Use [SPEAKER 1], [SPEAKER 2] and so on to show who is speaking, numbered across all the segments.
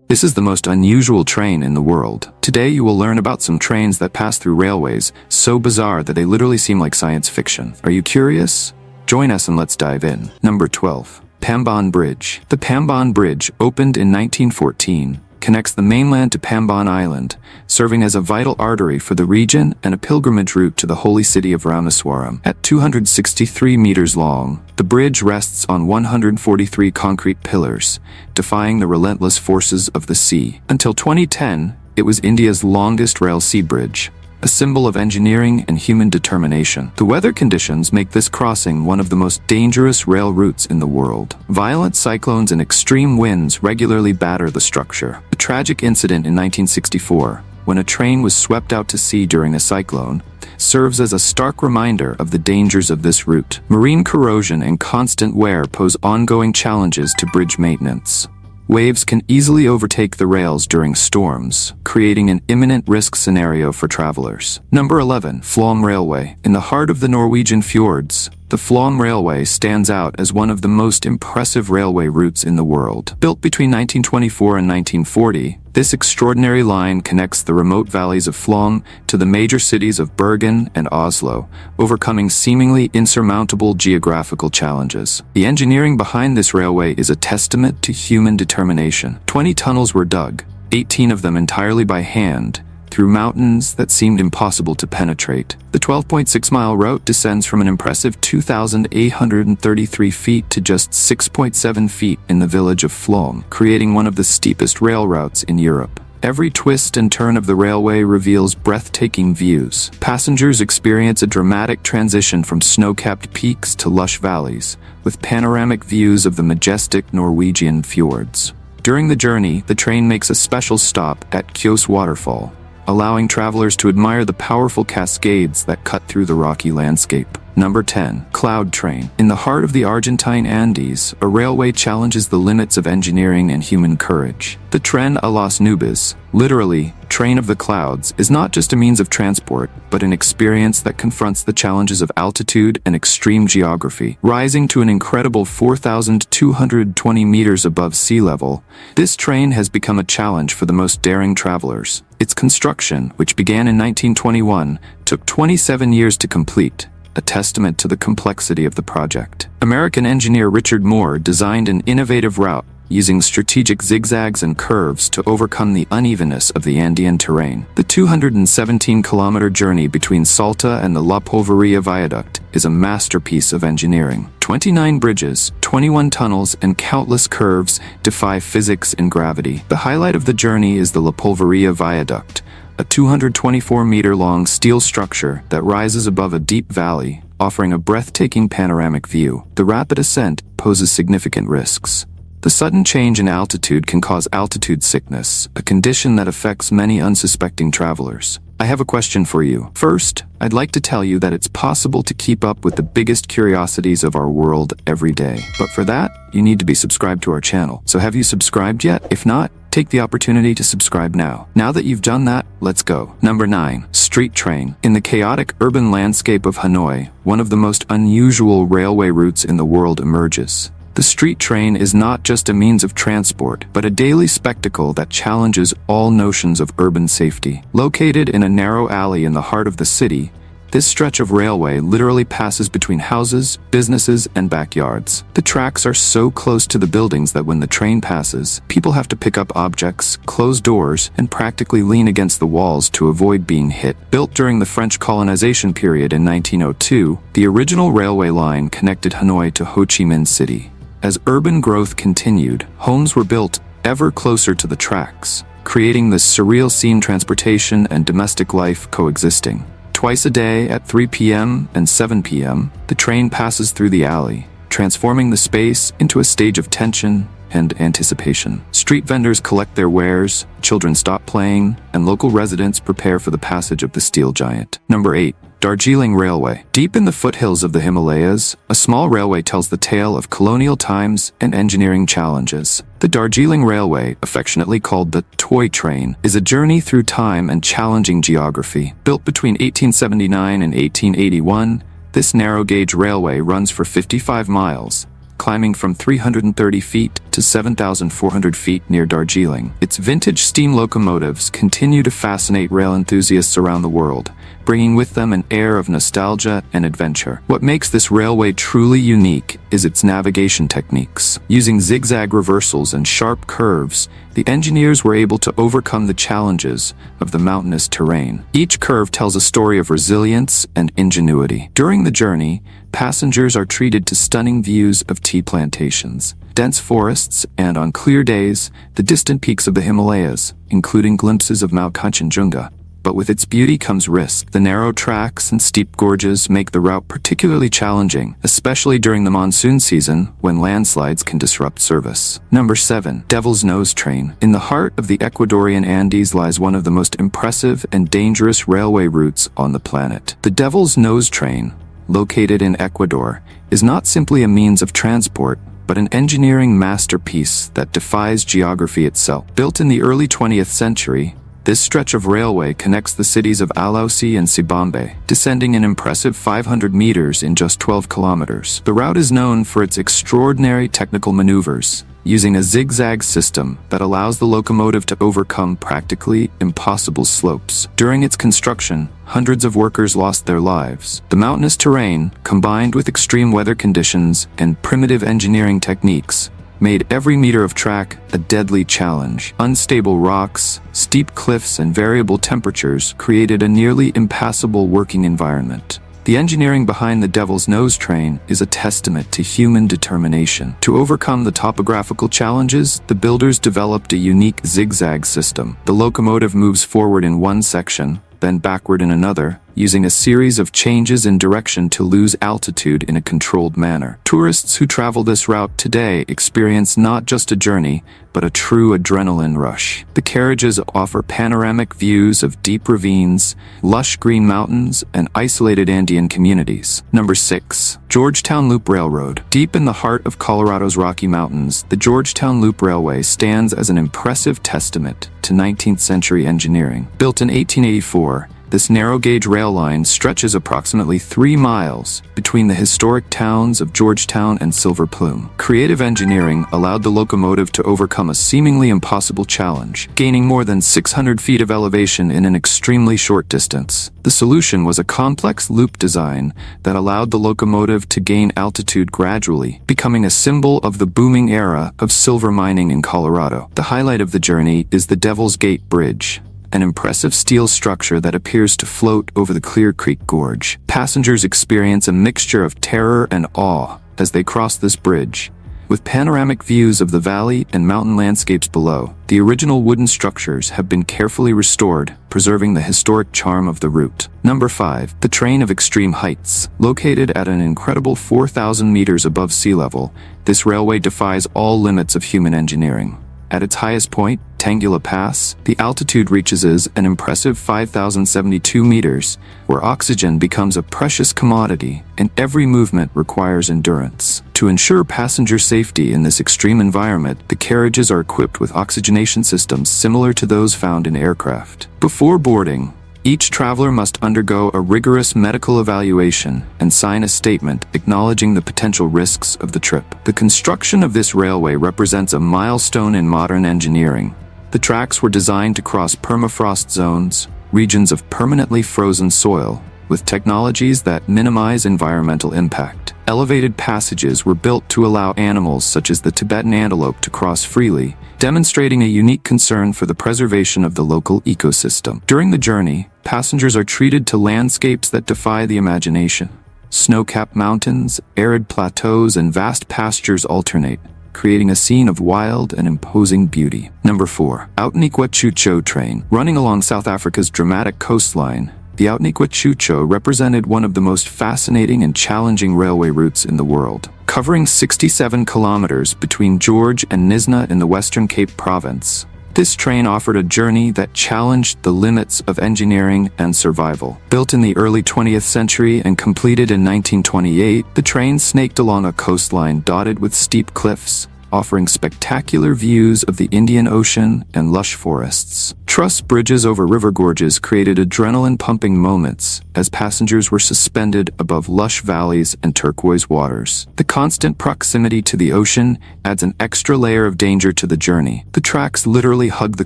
[SPEAKER 1] This is the most unusual train in the world. Today you will learn about some trains that pass through railways so bizarre that they literally seem like science fiction. Are you curious? Join us and let's dive in. Number 12. Pamon Bridge. The Pamon Bridge, opened in 1914, connects the mainland to Pamon Island, serving as a vital artery for the region and a pilgrimage route to the holy city of Rameswaram. At 263 meters long, the bridge rests on 143 concrete pillars, defying the relentless forces of the sea. Until 2010, it was India's longest rail sea bridge, a symbol of engineering and human determination. The weather conditions make this crossing one of the most dangerous rail routes in the world. Violent cyclones and extreme winds regularly batter the structure. A tragic incident in 1964, when a train was swept out to sea during a cyclone, serves as a stark reminder of the dangers of this route. Marine corrosion and constant wear pose ongoing challenges to bridge maintenance. Waves can easily overtake the rails during storms, creating an imminent risk scenario for travelers. Number 11. Flong Railway. In the heart of the Norwegian fjords, the Flong Railway stands out as one of the most impressive railway routes in the world. Built between 1924 and 1940, this extraordinary line connects the remote valleys of Flong to the major cities of Bergen and Oslo, overcoming seemingly insurmountable geographical challenges. The engineering behind this railway is a testament to human determination. 20 tunnels were dug, 18 of them entirely by hand, through mountains that seemed impossible to penetrate. The 12.6-mile route descends from an impressive 2,833 feet to just 6.7 feet in the village of Flong, creating one of the steepest rail routes in Europe. Every twist and turn of the railway reveals breathtaking views. Passengers experience a dramatic transition from snow-capped peaks to lush valleys, with panoramic views of the majestic Norwegian fjords. During the journey, the train makes a special stop at Kjos Waterfall, allowing travelers to admire the powerful cascades that cut through the rocky landscape. Number 10. Cloud Train. In the heart of the Argentine Andes, a railway challenges the limits of engineering and human courage. The Tren a las Nubes, literally, train of the clouds, is not just a means of transport, but an experience that confronts the challenges of altitude and extreme geography. Rising to an incredible 4,220 meters above sea level, this train has become a challenge for the most daring travelers. Its construction, which began in 1921, took 27 years to complete, a testament to the complexity of the project. American engineer Richard Moore designed an innovative route using strategic zigzags and curves to overcome the unevenness of the Andean terrain. The 217-kilometer journey between Salta and the La Polveria Viaduct is a masterpiece of engineering. 29 bridges, 21 tunnels, and countless curves defy physics and gravity. The highlight of the journey is the La Polveria Viaduct, a 224-meter-long steel structure that rises above a deep valley, offering a breathtaking panoramic view. The rapid ascent poses significant risks. The sudden change in altitude can cause altitude sickness, a condition that affects many unsuspecting travelers. I have a question for you. First, I'd like to tell you that it's possible to keep up with the biggest curiosities of our world every day. But for that, you need to be subscribed to our channel. So have you subscribed yet? If not, take the opportunity to subscribe now. Now that you've done that, let's go. Number 9. Street Train. In the chaotic urban landscape of Hanoi, one of the most unusual railway routes in the world emerges. The street train is not just a means of transport, but a daily spectacle that challenges all notions of urban safety. Located in a narrow alley in the heart of the city, this stretch of railway literally passes between houses, businesses, and backyards. The tracks are so close to the buildings that when the train passes, people have to pick up objects, close doors, and practically lean against the walls to avoid being hit. Built during the French colonization period in 1902, the original railway line connected Hanoi to Ho Chi Minh City. As urban growth continued, homes were built ever closer to the tracks, creating this surreal scene: transportation and domestic life coexisting. Twice a day at 3 p.m. and 7 p.m., the train passes through the alley, transforming the space into a stage of tension and anticipation. Street vendors collect their wares, children stop playing, and local residents prepare for the passage of the steel giant. Number 8. Darjeeling Railway. Deep in the foothills of the Himalayas, a small railway tells the tale of colonial times and engineering challenges. The Darjeeling Railway, affectionately called the Toy Train, is a journey through time and challenging geography. Built between 1879 and 1881, this narrow-gauge railway runs for 55 miles, climbing from 330 feet to 7,400 feet near Darjeeling. Its vintage steam locomotives continue to fascinate rail enthusiasts around the world, bringing with them an air of nostalgia and adventure. What makes this railway truly unique is its navigation techniques. Using zigzag reversals and sharp curves, the engineers were able to overcome the challenges of the mountainous terrain. Each curve tells a story of resilience and ingenuity. During the journey, passengers are treated to stunning views of tea plantations, dense forests, and on clear days, the distant peaks of the Himalayas, including glimpses of Mount Kanchenjunga. But with its beauty comes risk. The narrow tracks and steep gorges make the route particularly challenging, especially during the monsoon season when landslides can disrupt service. Number 7. Devil's Nose Train. In the heart of the Ecuadorian Andes lies one of the most impressive and dangerous railway routes on the planet. The Devil's Nose Train, located in Ecuador, is not simply a means of transport, but an engineering masterpiece that defies geography itself. Built in the early 20th century, this stretch of railway connects the cities of Alausi and Sibambe, descending an impressive 500 meters in just 12 kilometers. The route is known for its extraordinary technical maneuvers, using a zigzag system that allows the locomotive to overcome practically impossible slopes. During its construction, hundreds of workers lost their lives. The mountainous terrain, combined with extreme weather conditions and primitive engineering techniques, made every meter of track a deadly challenge. Unstable rocks, steep cliffs, and variable temperatures created a nearly impassable working environment. The engineering behind the Devil's Nose Train is a testament to human determination. To overcome the topographical challenges, the builders developed a unique zigzag system. The locomotive moves forward in one section, then backward in another, using a series of changes in direction to lose altitude in a controlled manner. Tourists who travel this route today experience not just a journey, but a true adrenaline rush. The carriages offer panoramic views of deep ravines, lush green mountains, and isolated Andean communities. Number 6. Georgetown Loop Railroad. Deep in the heart of Colorado's Rocky Mountains, the Georgetown Loop Railway stands as an impressive testament to 19th century engineering. Built in 1884, this narrow-gauge rail line stretches approximately 3 miles between the historic towns of Georgetown and Silver Plume. Creative engineering allowed the locomotive to overcome a seemingly impossible challenge, gaining more than 600 feet of elevation in an extremely short distance. The solution was a complex loop design that allowed the locomotive to gain altitude gradually, becoming a symbol of the booming era of silver mining in Colorado. The highlight of the journey is the Devil's Gate Bridge, an impressive steel structure that appears to float over the Clear Creek Gorge. Passengers experience a mixture of terror and awe as they cross this bridge. With panoramic views of the valley and mountain landscapes below, the original wooden structures have been carefully restored, preserving the historic charm of the route. Number 5. The Train of Extreme Heights. Located at an incredible 4,000 meters above sea level, this railway defies all limits of human engineering. At its highest point, Tangula Pass, the altitude reaches an impressive 5,072 meters, where oxygen becomes a precious commodity and every movement requires endurance. To ensure passenger safety in this extreme environment, the carriages are equipped with oxygenation systems similar to those found in aircraft. Before boarding, each traveler must undergo a rigorous medical evaluation and sign a statement acknowledging the potential risks of the trip. The construction of this railway represents a milestone in modern engineering. The tracks were designed to cross permafrost zones, regions of permanently frozen soil, with technologies that minimize environmental impact. Elevated passages were built to allow animals such as the Tibetan antelope to cross freely, demonstrating a unique concern for the preservation of the local ecosystem. During the journey, passengers are treated to landscapes that defy the imagination. Snow-capped mountains, arid plateaus, and vast pastures alternate, creating a scene of wild and imposing beauty. Number 4. Outnikwa-Chucho Train. Running along South Africa's dramatic coastline, the Outnikwa-Chucho represented one of the most fascinating and challenging railway routes in the world. Covering 67 kilometers between George and Knysna in the Western Cape Province, this train offered a journey that challenged the limits of engineering and survival. Built in the early 20th century and completed in 1928, the train snaked along a coastline dotted with steep cliffs, offering spectacular views of the Indian Ocean and lush forests. Truss bridges over river gorges created adrenaline-pumping moments as passengers were suspended above lush valleys and turquoise waters. The constant proximity to the ocean adds an extra layer of danger to the journey. The tracks literally hug the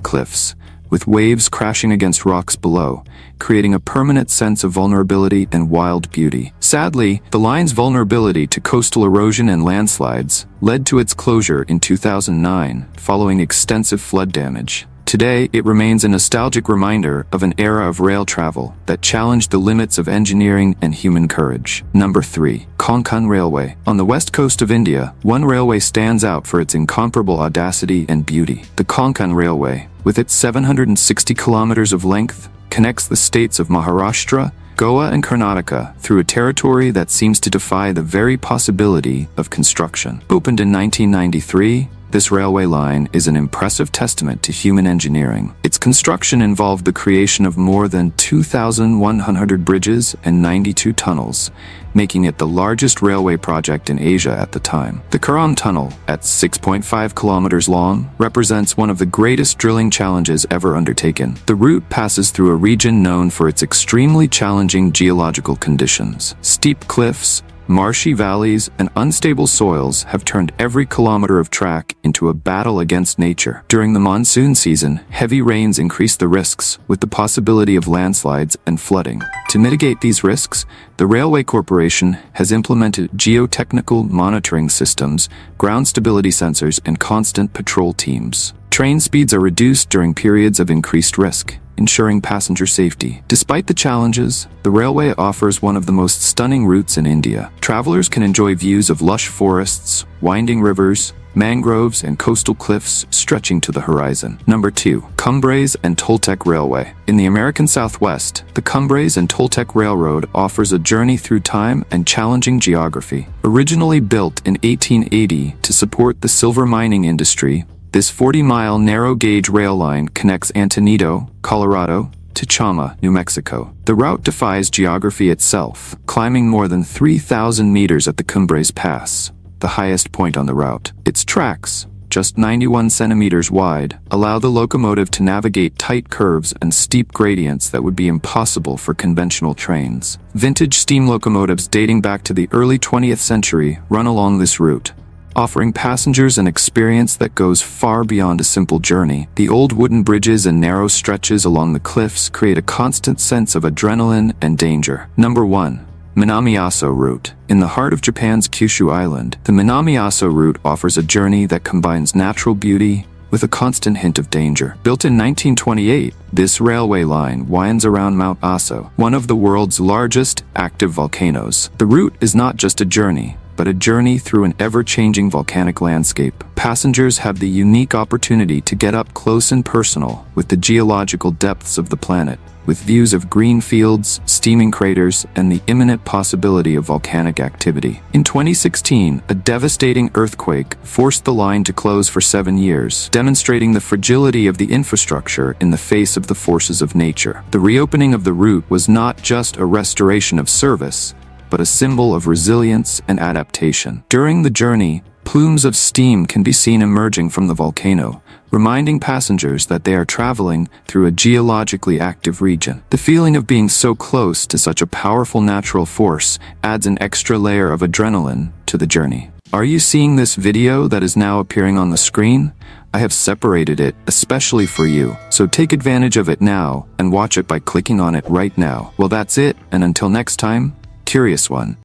[SPEAKER 1] cliffs, with waves crashing against rocks below, creating a permanent sense of vulnerability and wild beauty. Sadly, the line's vulnerability to coastal erosion and landslides led to its closure in 2009, following extensive flood damage. Today, it remains a nostalgic reminder of an era of rail travel that challenged the limits of engineering and human courage. Number 3. Conan Railway. On the west coast of India, one railway stands out for its incomparable audacity and beauty. The Conan Railway, with its 760 kilometers of length, connects the states of Maharashtra, Goa and Karnataka through a territory that seems to defy the very possibility of construction. Opened in 1993, this railway line is an impressive testament to human engineering. Its construction involved the creation of more than 2,100 bridges and 92 tunnels, making it the largest railway project in Asia at the time. The Karam Tunnel, at 6.5 kilometers long, represents one of the greatest drilling challenges ever undertaken. The route passes through a region known for its extremely challenging geological conditions. Steep cliffs, marshy valleys, and unstable soils have turned every kilometer of track into a battle against nature. During the monsoon season, heavy rains increase the risks, with the possibility of landslides and flooding. To mitigate these risks, the Railway Corporation has implemented geotechnical monitoring systems, ground stability sensors, and constant patrol teams. Train speeds are reduced during periods of increased risk, ensuring passenger safety. Despite the challenges, the railway offers one of the most stunning routes in India. Travelers can enjoy views of lush forests, winding rivers, mangroves, and coastal cliffs stretching to the horizon. Number 2. Conan and Toltec Railway. In the American Southwest, the Conan and Toltec Railroad offers a journey through time and challenging geography. Originally built in 1880 to support the silver mining industry, this 40-mile narrow-gauge rail line connects Antonito, Colorado, to Chama, New Mexico. The route defies geography itself, climbing more than 3,000 meters at the Cumbres Pass, the highest point on the route. Its tracks, just 91 centimeters wide, allow the locomotive to navigate tight curves and steep gradients that would be impossible for conventional trains. Vintage steam locomotives dating back to the early 20th century run along this route, offering passengers an experience that goes far beyond a simple journey. The old wooden bridges and narrow stretches along the cliffs create a constant sense of adrenaline and danger. Number 1. Minamiaso Route. In the heart of Japan's Kyushu Island, the Minamiaso Route offers a journey that combines natural beauty with a constant hint of danger. Built in 1928, this railway line winds around Mount Aso, one of the world's largest active volcanoes. The route is not just a journey, but a journey through an ever-changing volcanic landscape. Passengers have the unique opportunity to get up close and personal with the geological depths of the planet, with views of green fields, steaming craters, and the imminent possibility of volcanic activity. In 2016, a devastating earthquake forced the line to close for 7 years, demonstrating the fragility of the infrastructure in the face of the forces of nature. The reopening of the route was not just a restoration of service, but a symbol of resilience and adaptation. During the journey, plumes of steam can be seen emerging from the volcano, reminding passengers that they are traveling through a geologically active region. The feeling of being so close to such a powerful natural force adds an extra layer of adrenaline to the journey. Are you seeing this video that is now appearing on the screen? I have separated it especially for you, so take advantage of it now and watch it by clicking on it right now. Well, that's it, and until next time, Curious One.